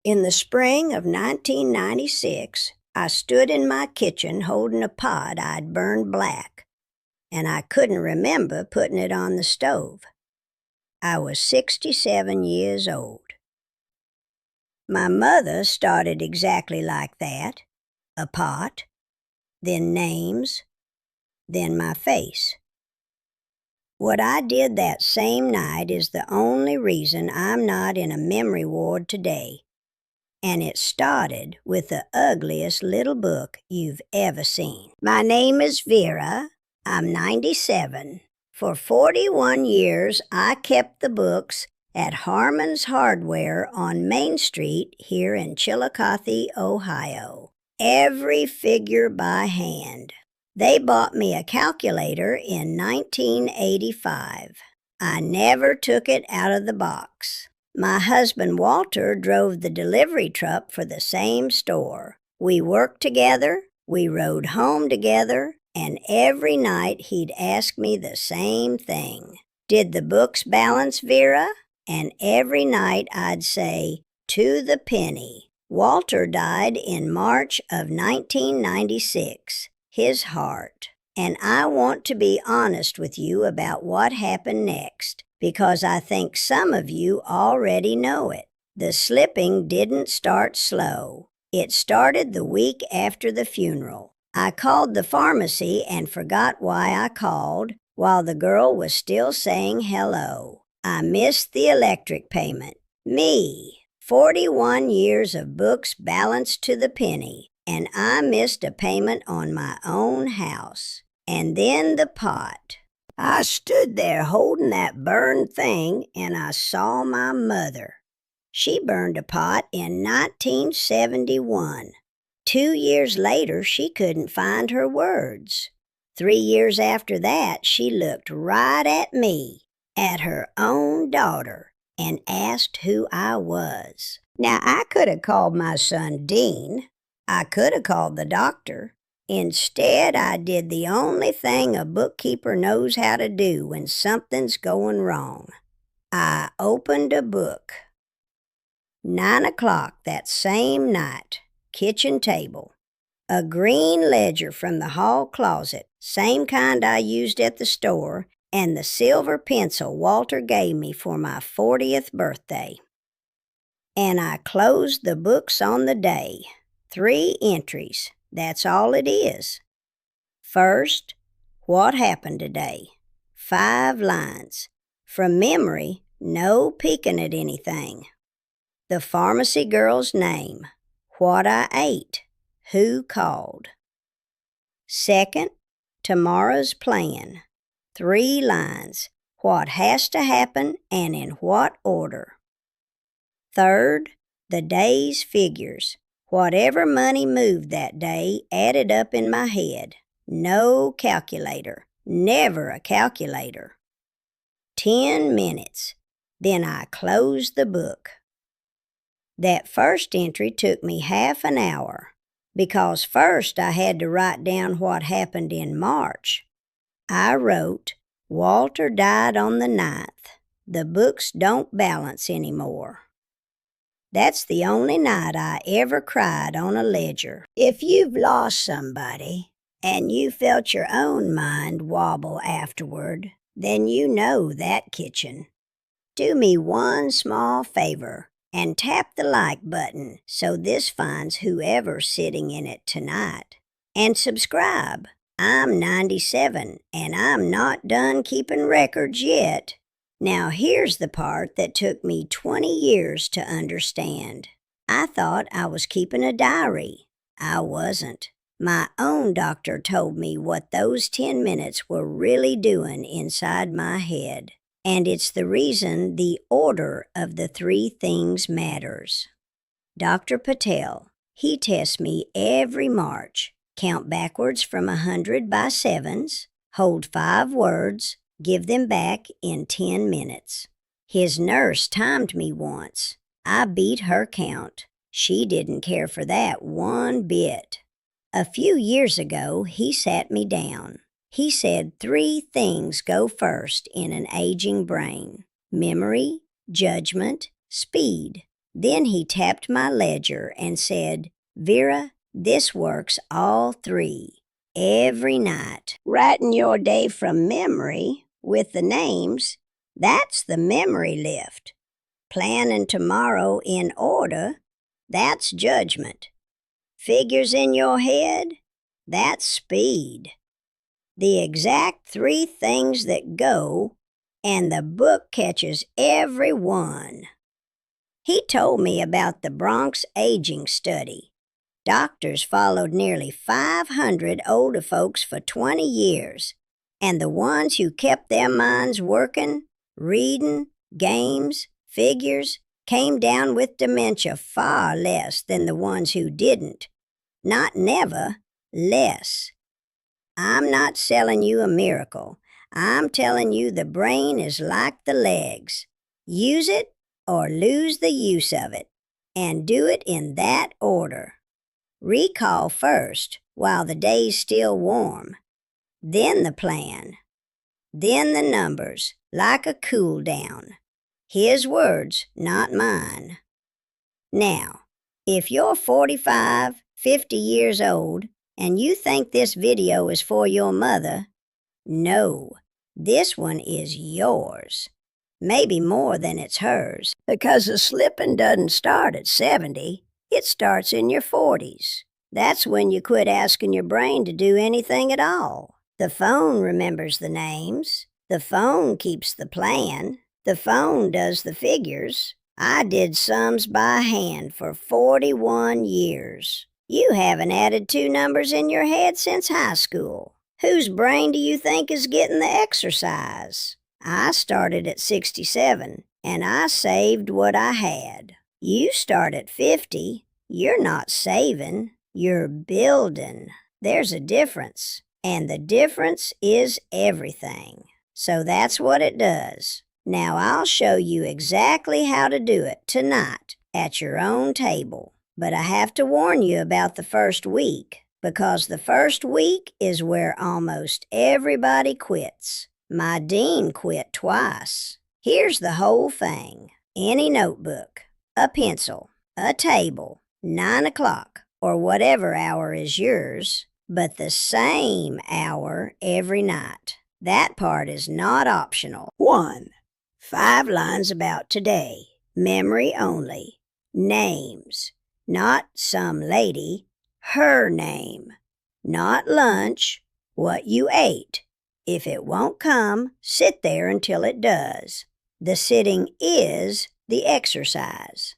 In the spring of 1996, I stood in my kitchen holding a pot I'd burned black, and I couldn't remember putting it on the stove. I was 67 years old. My mother started exactly like that, a pot, then names, then my face. What I did that same night is the only reason I'm not in a memory ward today. And it started with the ugliest little book you've ever seen. My name is Vera. I'm 97. For 41 years, I kept the books at Harmon's Hardware on Main Street here in Chillicothe, Ohio. Every figure by hand. They bought me a calculator in 1985. I never took it out of the box. My husband Walter drove the delivery truck for the same store. We worked together, we rode home together, and every night he'd ask me the same thing. Did the books balance, Vera? And every night I'd say, to the penny. Walter died in March of 1996. His heart. And I want to be honest with you about what happened next, because I think some of you already know it. The slipping didn't start slow. It started the week after the funeral. I called the pharmacy and forgot why I called while the girl was still saying hello. I missed the electric payment. Me, 41 years of books balanced to the penny, and I missed a payment on my own house. And then the pot. I stood there holding that burned thing, and I saw my mother. She burned a pot in 1971. 2 years later, she couldn't find her words. 3 years after that, she looked right at me, at her own daughter, and asked who I was. Now, I could have called my son Dean. I could have called the doctor. Instead, I did the only thing a bookkeeper knows how to do when something's going wrong. I opened a book. 9 o'clock that same night, kitchen table. A green ledger from the hall closet, same kind I used at the store, and the silver pencil Walter gave me for my 40th birthday. And I closed the books on the day. 3 entries. That's all it is. First, what happened today? 5 lines. From memory, no peeking at anything. The pharmacy girl's name. What I ate. Who called. Second, tomorrow's plan. 3 lines. What has to happen and in what order. Third, the day's figures. Whatever money moved that day added up in my head. No calculator. Never a calculator. 10 minutes. Then I closed the book. That first entry took me half an hour, because first I had to write down what happened in March. I wrote, Walter died on the 9th. The books don't balance anymore. That's the only night I ever cried on a ledger. If you've lost somebody, and you felt your own mind wobble afterward, then you know that kitchen. Do me one small favor, and tap the like button so this finds whoever's sitting in it tonight. And subscribe. I'm 97, and I'm not done keeping records yet. Now here's the part that took me 20 years to understand. I thought I was keeping a diary. I wasn't. My own doctor told me what those 10 minutes were really doing inside my head. And it's the reason the order of the 3 things matters. Dr. Patel, he tests me every March. Count backwards from 100 by 7s, hold 5 words, give them back in 10 minutes. His nurse timed me once. I beat her count. She didn't care for that one bit. A few years ago, he sat me down. He said 3 things go first in an aging brain: memory, judgment, speed. Then he tapped my ledger and said, "Vera, this works all 3, every night. Writing your day from memory with the names, that's the memory lift. Planning tomorrow in order, that's judgment. Figures in your head, that's speed. The exact 3 things that go, and the book catches every one." He told me about the Bronx aging study. Doctors followed nearly 500 older folks for 20 years, and the ones who kept their minds working, reading, games, figures, came down with dementia far less than the ones who didn't. Not never, less. I'm not selling you a miracle. I'm telling you the brain is like the legs. Use it or lose the use of it, and do it in that order. Recall first while the day's still warm, then the plan, then the numbers, like a cool down. His words, not mine. Now, if you're 45, 50 years old, and you think this video is for your mother, no, this one is yours. Maybe more than it's hers, because the slipping doesn't start at 70. It starts in your 40s. That's when you quit asking your brain to do anything at all. The phone remembers the names. The phone keeps the plan. The phone does the figures. I did sums by hand for 41 years. You haven't added 2 numbers in your head since high school. Whose brain do you think is getting the exercise? I started at 67, and I saved what I had. You start at 50. You're not saving, you're building. There's a difference, and the difference is everything. So that's what it does. Now I'll show you exactly how to do it tonight at your own table. But I have to warn you about the first week, because the first week is where almost everybody quits. My dean quit twice. Here's the whole thing. Any notebook, a pencil, a table, 9 o'clock, or whatever hour is yours, but the same hour every night. That part is not optional. 1. 5 lines about today. Memory only. Names. Not some lady. Her name. Not lunch. What you ate. If it won't come, sit there until it does. The sitting is the exercise.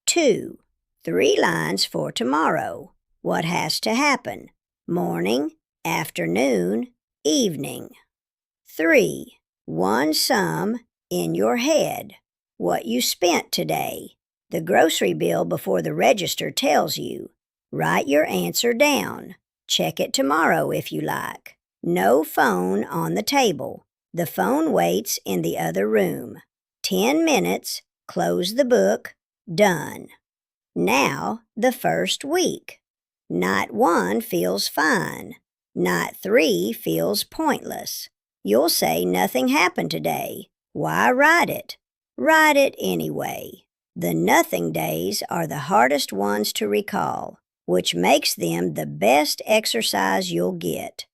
2. 3 lines for tomorrow. What has to happen? Morning, afternoon, evening. 3. 1 sum in your head. What you spent today. The grocery bill before the register tells you. Write your answer down. Check it tomorrow if you like. No phone on the table. The phone waits in the other room. 10 minutes, close the book, done. Now, the first week. Night 1 feels fine. Night 3 feels pointless. You'll say nothing happened today. Why write it? Write it anyway. The nothing days are the hardest ones to recall, which makes them the best exercise you'll get.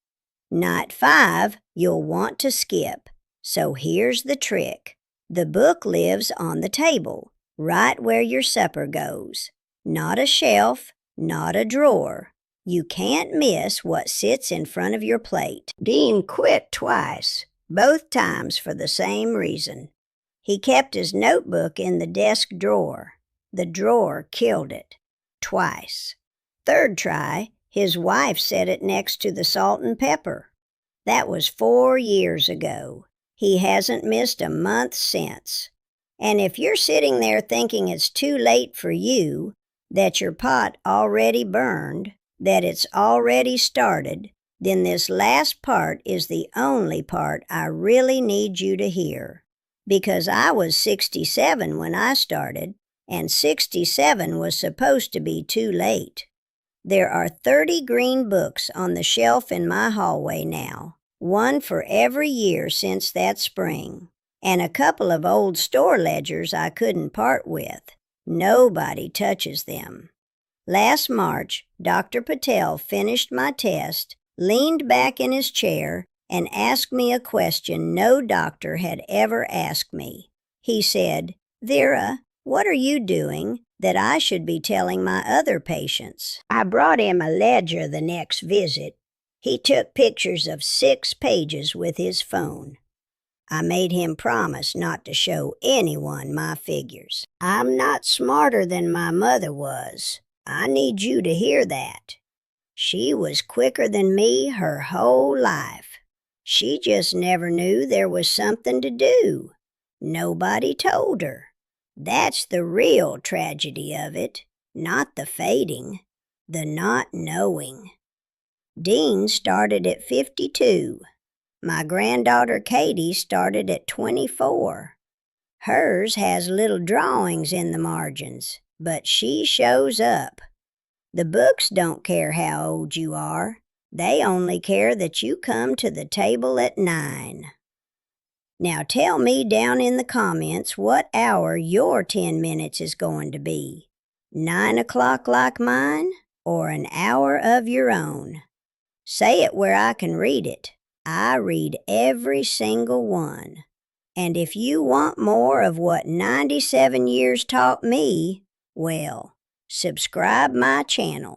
Night 5, you'll want to skip. So here's the trick. The book lives on the table, right where your supper goes. Not a shelf, not a drawer. You can't miss what sits in front of your plate. Dean quit twice, both times for the same reason. He kept his notebook in the desk drawer. The drawer killed it. Twice. Third try, his wife set it next to the salt and pepper. That was 4 years ago. He hasn't missed a month since. And if you're sitting there thinking it's too late for you, that your pot already burned, that it's already started, then this last part is the only part I really need you to hear. Because I was 67 when I started, and 67 was supposed to be too late. There are 30 green books on the shelf in my hallway now, 1 for every year since that spring, and a couple of old store ledgers I couldn't part with. Nobody touches them. Last March, Dr. Patel finished my test, leaned back in his chair, and asked me a question no doctor had ever asked me. He said, "Vera, what are you doing that I should be telling my other patients?" I brought him a ledger the next visit. He took pictures of 6 pages with his phone. I made him promise not to show anyone my figures. I'm not smarter than my mother was. I need you to hear that. She was quicker than me her whole life. She just never knew there was something to do. Nobody told her. That's the real tragedy of it, not the fading, the not knowing. Dean started at 52. My granddaughter Katie started at 24. Hers has little drawings in the margins, but she shows up. The books don't care how old you are. They only care that you come to the table at 9. Now tell me down in the comments what hour your 10 minutes is going to be. 9 o'clock like mine, or an hour of your own? Say it where I can read it. I read every single one. And if you want more of what 97 years taught me, well, subscribe my channel.